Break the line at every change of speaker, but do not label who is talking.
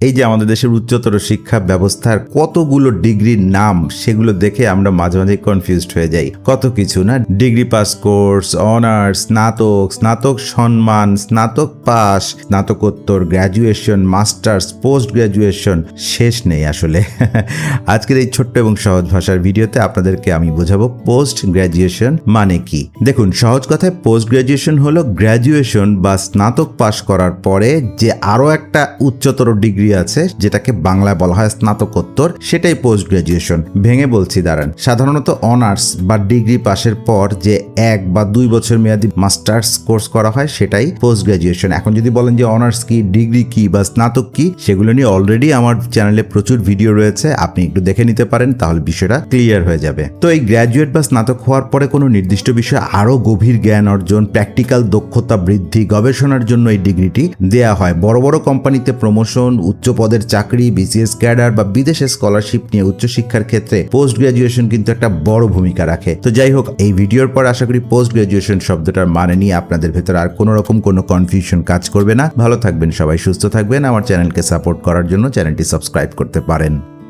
এই যে আমাদের দেশের উচ্চতর শিক্ষা ব্যবস্থার কতগুলো ডিগ্রির নাম, সেগুলো দেখে আমরা মাঝে মাঝে কনফিউজড হয়ে যাই। কত কিছু না, ডিগ্রি পাস কোর্স, অনার্স, স্নাতক, স্নাতক সম্মান, স্নাতক পাস, স্নাতকোত্তর, গ্র্যাজুয়েশন, মাস্টার্স, পোস্ট গ্র্যাজুয়েশন, শেষ নেই আসলে। আজকের এই ছোট্ট এবং সহজ ভাষার ভিডিওতে আপনাদেরকে আমি বোঝাবো পোস্ট গ্র্যাজুয়েশন মানে কি। দেখুন, সহজ কথায় পোস্ট গ্র্যাজুয়েশন হলো গ্র্যাজুয়েশন বা স্নাতক পাস করার পরে যে আরো একটা উচ্চতর ডিগ্রি আছে, যেটাকে বাংলায় বলা হয় স্নাতকোত্তর, সেটাই পোস্ট গ্র্যাজুয়েশন। ভেঙে বলছি দাঁড়ান। সাধারণত অনার্স বা ডিগ্রি পাশের পর যে 1 বা 2 বছর মেয়াদী মাস্টার্স কোর্স করা হয়, সেটাই পোস্ট গ্র্যাজুয়েশন। এখন যদি বলেন যে অনার্স কি, ডিগ্রি কি বা স্নাতক কি, সেগুলো নিয়ে অলরেডি আমার চ্যানেলে প্রচুর ভিডিও রয়েছে, আপনি একটু দেখে নিতে পারেন, তাহলে বিষয়টা ক্লিয়ার হয়ে যাবে। তো এই গ্র্যাজুয়েট বা স্নাতক হওয়ার পরে কোনো নির্দিষ্ট বিষয়ে আরো গভীর জ্ঞান অর্জন, প্র্যাকটিক্যাল দক্ষতা বৃদ্ধি, গবেষণার জন্য এই ডিগ্রিটি দেয়া হয়। বড় বড় কোম্পানিতে প্রমোশন, উচ্চ পদের চাকরি, বিসিএস ক্যাডার বা বিদেশে স্কলারশিপ নিয়ে উচ্চশিক্ষার ক্ষেত্রে পোস্ট গ্র্যাজুয়েশন কিন্তু একটা বড় ভূমিকা রাখে। তো যাই হোক, এই ভিডিওর পর আশা করি পোস্ট গ্র্যাজুয়েশন শব্দটার মানে নিয়ে আপনাদের ভেতর আর কোনো রকম কোনো কনফিউশন কাজ করবে না। ভালো থাকবেন সবাই, সুস্থ থাকবেন। আমার চ্যানেলকে সাপোর্ট করার জন্য চ্যানেলটি সাবস্ক্রাইব করতে পারেন।